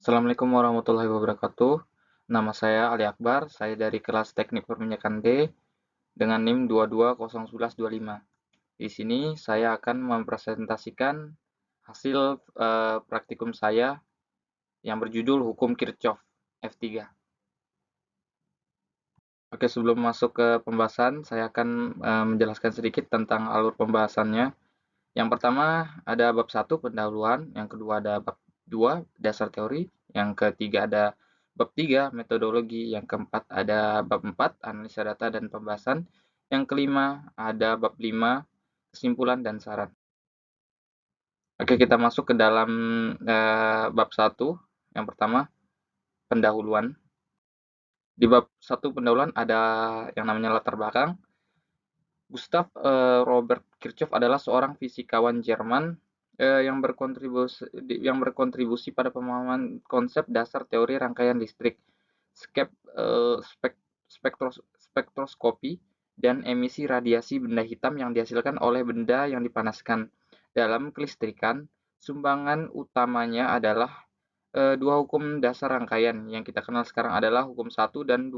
Assalamualaikum warahmatullahi wabarakatuh. Nama saya Ali Akbar, saya dari kelas Teknik Perminyakan D dengan NIM 220125. Di sini saya akan mempresentasikan hasil praktikum saya yang berjudul Hukum Kirchhoff F3. Oke, sebelum masuk ke pembahasan, saya akan menjelaskan sedikit tentang alur pembahasannya. Yang pertama ada bab 1 pendahuluan, yang kedua ada bab 2 dasar teori, yang ketiga ada bab 3 metodologi, yang keempat ada bab 4 analisa data dan pembahasan, yang kelima ada bab 5 kesimpulan dan saran. Oke, kita masuk ke dalam bab 1. Yang pertama pendahuluan. Di bab 1 pendahuluan ada yang namanya latar belakang. Gustav Robert Kirchhoff adalah seorang fisikawan Jerman yang berkontribusi pada pemahaman konsep dasar teori rangkaian listrik, spektroskopi, dan emisi radiasi benda hitam yang dihasilkan oleh benda yang dipanaskan. Dalam kelistrikan, sumbangan utamanya adalah dua hukum dasar rangkaian yang kita kenal sekarang adalah hukum 1 dan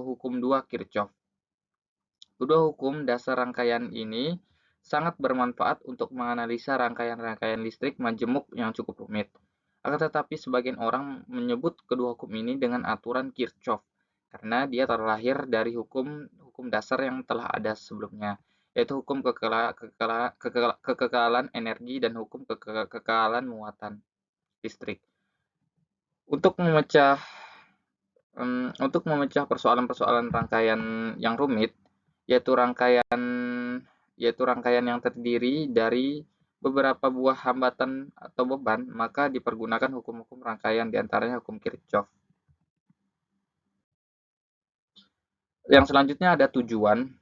hukum 2 Kirchhoff. Kedua hukum dasar rangkaian ini sangat bermanfaat untuk menganalisa rangkaian-rangkaian listrik majemuk yang cukup rumit. Akan tetapi sebagian orang menyebut kedua hukum ini dengan aturan Kirchhoff karena dia terlahir dari hukum dasar yang telah ada sebelumnya, yaitu hukum kekekalan energi dan hukum kekekalan muatan listrik. Untuk memecah persoalan-persoalan rangkaian yang rumit, yaitu rangkaian yang terdiri dari beberapa buah hambatan atau beban, maka dipergunakan hukum-hukum rangkaian, diantaranya hukum Kirchhoff. Yang selanjutnya ada tujuan.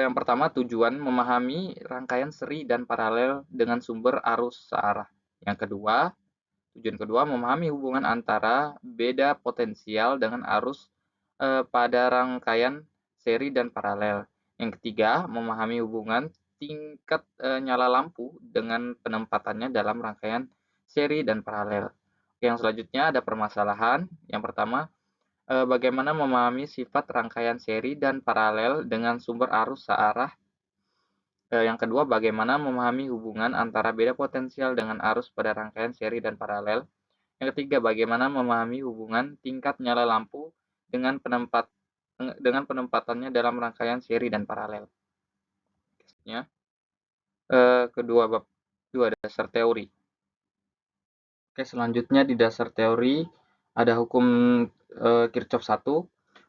Yang pertama, tujuan memahami rangkaian seri dan paralel dengan sumber arus searah. Tujuan kedua, memahami hubungan antara beda potensial dengan arus pada rangkaian seri dan paralel. Yang ketiga, memahami hubungan tingkat nyala lampu dengan penempatannya dalam rangkaian seri dan paralel. Yang selanjutnya ada permasalahan. Yang pertama, bagaimana memahami sifat rangkaian seri dan paralel dengan sumber arus searah. Yang kedua, bagaimana memahami hubungan antara beda potensial dengan arus pada rangkaian seri dan paralel. Yang ketiga, bagaimana memahami hubungan tingkat nyala lampu dengan penempatannya dalam rangkaian seri dan paralel. Kedua, bab 2 dasar teori. Oke, selanjutnya di dasar teori ada hukum Kirchhoff 1.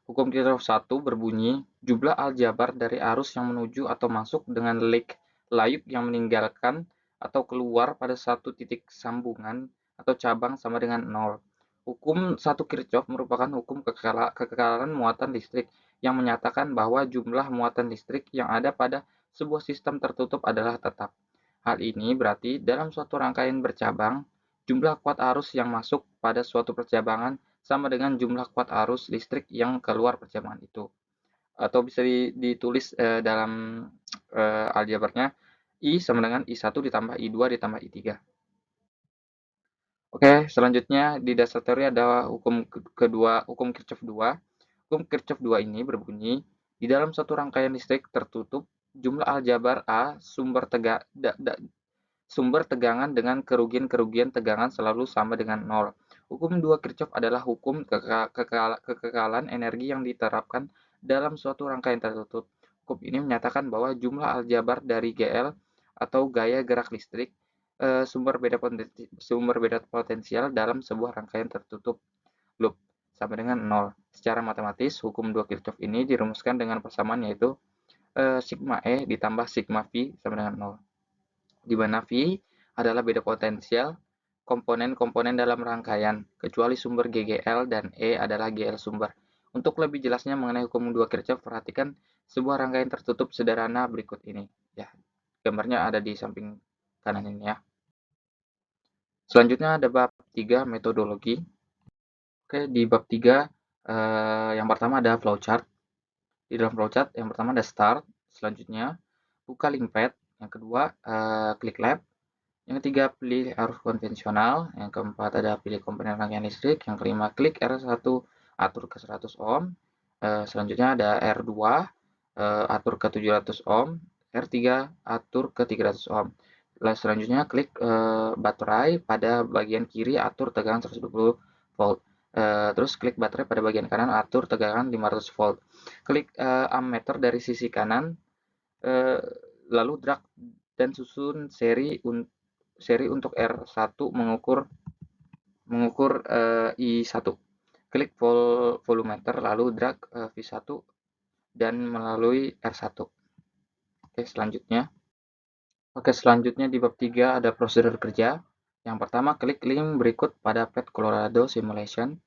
Hukum Kirchhoff 1 berbunyi, jumlah aljabar dari arus yang menuju atau masuk dengan layuk yang meninggalkan atau keluar pada satu titik sambungan atau cabang sama dengan 0. Hukum 1 Kirchhoff merupakan hukum kekekalan muatan listrik yang menyatakan bahwa jumlah muatan listrik yang ada pada sebuah sistem tertutup adalah tetap. Hal ini berarti dalam suatu rangkaian bercabang, jumlah kuat arus yang masuk pada suatu percabangan sama dengan jumlah kuat arus listrik yang keluar percabangan itu. Atau bisa ditulis dalam aljabarnya, I sama dengan I1 ditambah I2 ditambah I3. Oke, selanjutnya di dasar teori ada hukum Kirchhoff 2. Hukum Kirchhoff 2 ini berbunyi, di dalam suatu rangkaian listrik tertutup, jumlah aljabar A sumber tegangan dengan kerugian tegangan selalu sama dengan 0. Hukum 2 Kirchhoff adalah hukum kekekalan energi yang diterapkan dalam suatu rangkaian tertutup. Hukum ini menyatakan bahwa jumlah aljabar dari GL atau gaya gerak listrik sumber beda potensial dalam sebuah rangkaian tertutup loop sama dengan 0. Secara matematis, hukum 2 Kirchhoff ini dirumuskan dengan persamaan yaitu sigma E ditambah sigma V sama dengan 0. Di mana V adalah beda potensial komponen-komponen dalam rangkaian, kecuali sumber GGL dan E adalah GL sumber. Untuk lebih jelasnya mengenai hukum 2 Kirchhoff, perhatikan sebuah rangkaian tertutup sederhana berikut ini. Ya, gambarnya ada di samping kanan ini ya. Selanjutnya ada bab 3 metodologi. Oke, di bab 3 yang pertama ada flowchart. Di dalam flowchart yang pertama ada start, selanjutnya buka link pad, yang kedua klik lab, Yang ketiga, pilih arus konvensional. Yang keempat, ada pilih komponen rangkaian listrik. Yang kelima, klik R1, atur ke 100 ohm. Selanjutnya ada R2, atur ke 700 ohm. R3, atur ke 300 ohm. Selanjutnya, klik baterai pada bagian kiri, atur tegangan 120 volt. Terus klik baterai pada bagian kanan, atur tegangan 500 volt. Klik ammeter dari sisi kanan, eh, lalu drag dan susun seri untuk R1 mengukur mengukur I1. Klik volumeter lalu drag V1 dan melalui R1. Selanjutnya di bab 3 ada prosedur kerja. Yang pertama, klik link berikut pada Pet Colorado Simulation.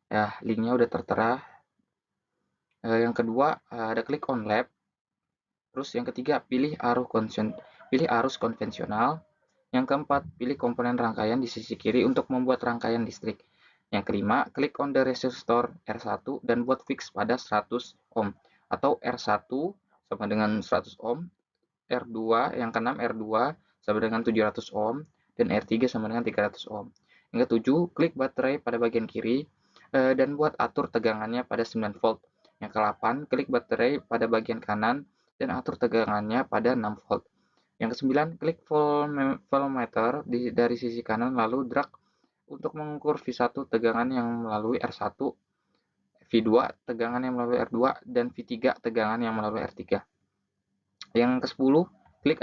Ya, linknya udah tertera. Yang kedua, ada klik on lab. Terus yang ketiga, pilih arus konvensional. Yang keempat, pilih komponen rangkaian di sisi kiri untuk membuat rangkaian listrik. Yang kelima, klik on the resistor R1 dan buat fix pada 100 ohm atau R1 sama dengan 100 ohm, R2 yang keenam R2 sama dengan 700 ohm dan R3 sama dengan 300 ohm. Yang ketujuh, klik baterai pada bagian kiri dan buat atur tegangannya pada 9 volt. Yang ke-8, klik baterai pada bagian kanan dan atur tegangannya pada 6 volt. Yang ke-9, klik voltmeter dari sisi kanan lalu drag untuk mengukur V1 tegangan yang melalui R1, V2 tegangan yang melalui R2, dan V3 tegangan yang melalui R3. Yang ke-10, klik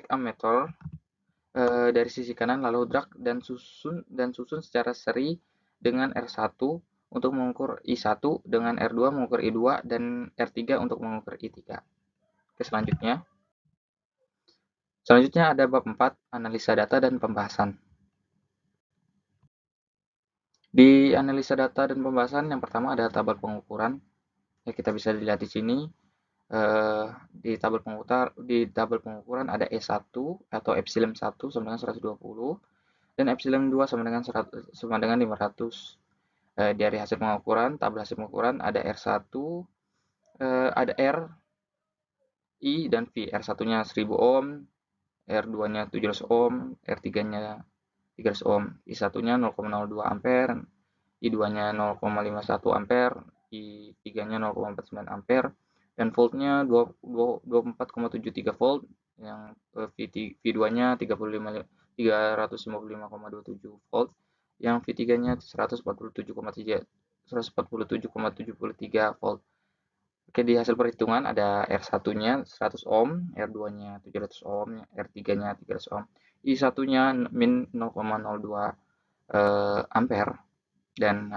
ammeter dari sisi kanan lalu drag dan susun secara seri dengan R1 untuk mengukur I1, dengan R2 mengukur I2, dan R3 untuk mengukur I3. Oke, selanjutnya ada bab 4, analisa data dan pembahasan. Di analisa data dan pembahasan, yang pertama ada tabel pengukuran. Ya, kita bisa dilihat di sini. Di tabel pengukuran ada E1 atau epsilon 1 sama dengan 120 dan epsilon 2 sama dengan 500. Dari hasil pengukuran, tabel hasil pengukuran ada R1, ada R, I, dan V. R1-nya 1000 ohm, R2-nya 700 ohm, R3-nya 300 ohm, I1-nya 0,02 ampere, I2-nya 0,51 ampere, I3-nya 0,49 ampere, dan voltnya 24,73 volt, yang V2-nya 355,27 volt, yang V3-nya 147,73 volt. Oke, di hasil perhitungan ada R1-nya 100 ohm, R2-nya 700 ohm, R3-nya 300 ohm, I1-nya min 0,02 ampere, dan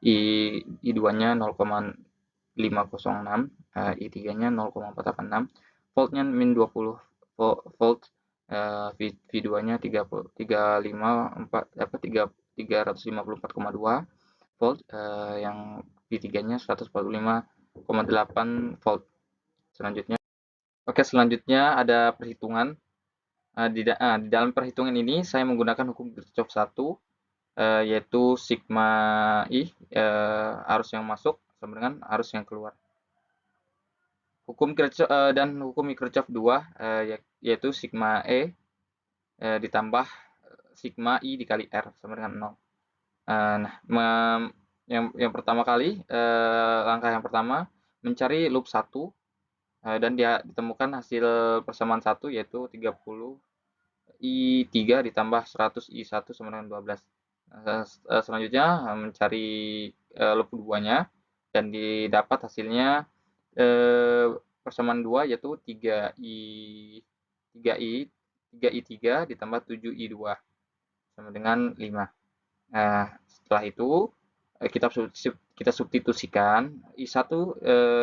I2-nya 0,506, I3-nya 0,486, voltnya min 20 volt, V2-nya 354,2 volt, yang V3-nya 145,8 volt. Selanjutnya ada perhitungan. Di dalam perhitungan ini saya menggunakan hukum Kirchhoff 1, yaitu sigma I, arus yang masuk sama dengan arus yang keluar. Dan hukum Kirchhoff 2, yaitu sigma E ditambah sigma I dikali R sama dengan 0. Nah, yang pertama kali, langkah yang pertama mencari loop 1, dan dia ditemukan hasil persamaan 1, yaitu 30 I3 ditambah 100 I1 sama dengan 12. Selanjutnya mencari loop 2-nya dan didapat hasilnya persamaan 2, yaitu 3I3 ditambah 7I2 sama dengan 5. Nah, setelah itu kita substitusikan I1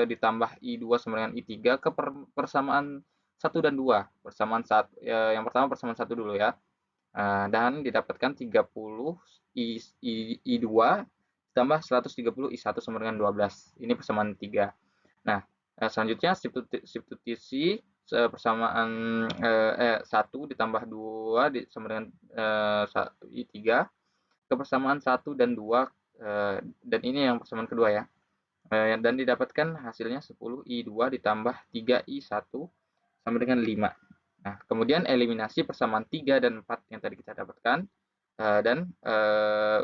ditambah I2 sama dengan I3 ke persamaan 1 dan 2. Yang pertama persamaan 1 dulu ya. Dan didapatkan 30 I2 tambah 130 I1 sama dengan 12. Ini persamaan 3. Nah, selanjutnya substitusi persamaan 1 ditambah 2 sama dengan I3 ke persamaan 1 dan 2, dan ini yang persamaan kedua ya. Dan didapatkan hasilnya 10 I2 ditambah 3 I1 sama dengan 5. Nah, kemudian eliminasi persamaan 3 dan 4 yang tadi kita dapatkan, dan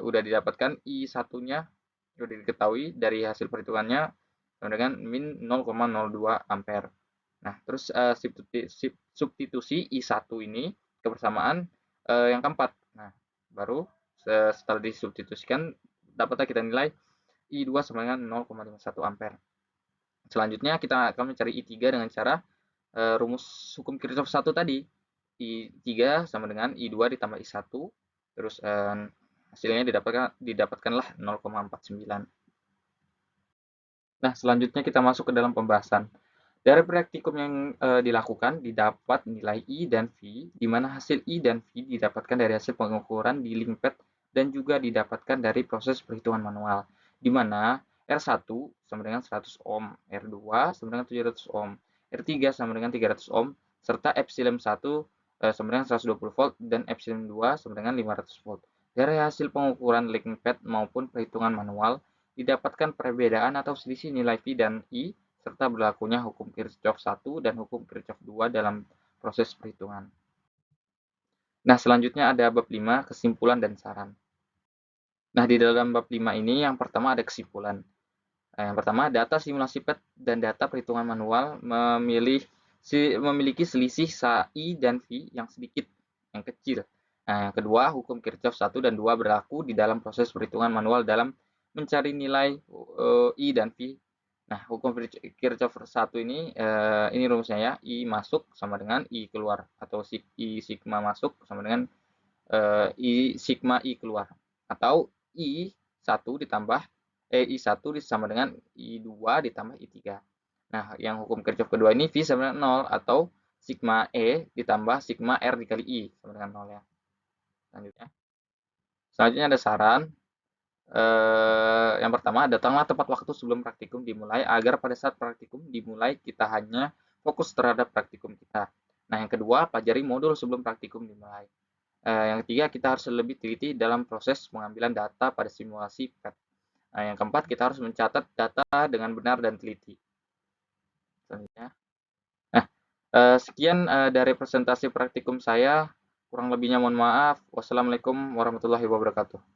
udah didapatkan I1-nya udah diketahui dari hasil perhitungannya sama dengan min 0,02 ampere. Nah, terus substitusi I1 ini ke persamaan yang keempat. Nah, baru setelah disubstitusikan dapatlah kita nilai I2 sama dengan 0,51 ampere. Selanjutnya kita akan mencari I3 dengan cara rumus hukum Kirchhoff 1 tadi. I3 sama dengan I2 ditambah I1, terus hasilnya didapatkanlah 0,49. Nah, selanjutnya kita masuk ke dalam pembahasan. Dari praktikum yang dilakukan didapat nilai I dan V, di mana hasil I dan V didapatkan dari hasil pengukuran di linkpad dan juga didapatkan dari proses perhitungan manual, di mana R1 sama dengan 100 ohm, R2 sama dengan 700 ohm, R3 sama dengan 300 ohm, serta epsilon 1 sama dengan 120 volt dan epsilon 2 sama dengan 500 volt. Dari hasil pengukuran linkpad maupun perhitungan manual, didapatkan perbedaan atau selisih nilai V dan I serta berlakunya hukum Kirchhoff 1 dan hukum Kirchhoff 2 dalam proses perhitungan. Nah, selanjutnya ada bab 5, kesimpulan dan saran. Nah, di dalam bab 5 ini yang pertama ada kesimpulan. Yang pertama, data simulasi PET dan data perhitungan manual memiliki selisih I dan V yang sedikit, yang kecil. Nah, yang kedua, hukum Kirchhoff 1 dan 2 berlaku di dalam proses perhitungan manual dalam mencari nilai I dan V. Nah, hukum Kirchhoff 1 ini rumusnya ya, I masuk sama dengan I keluar, atau I sigma masuk sama dengan I sigma I keluar, atau I1 ditambah I1 sama dengan I2 ditambah I3. Nah, yang hukum Kirchhoff kedua ini V sama dengan 0, atau sigma E ditambah sigma R dikali I sama dengan 0 ya. Selanjutnya ada saran. Yang pertama, datanglah tepat waktu sebelum praktikum dimulai agar pada saat praktikum dimulai kita hanya fokus terhadap praktikum kita. Nah, yang kedua, pelajari modul sebelum praktikum dimulai. Yang ketiga, kita harus lebih teliti dalam proses pengambilan data pada simulasi PET. Nah, yang keempat, kita harus mencatat data dengan benar dan teliti. Selanjutnya. Nah, sekian dari presentasi praktikum saya. Kurang lebihnya mohon maaf. Wassalamualaikum warahmatullahi wabarakatuh.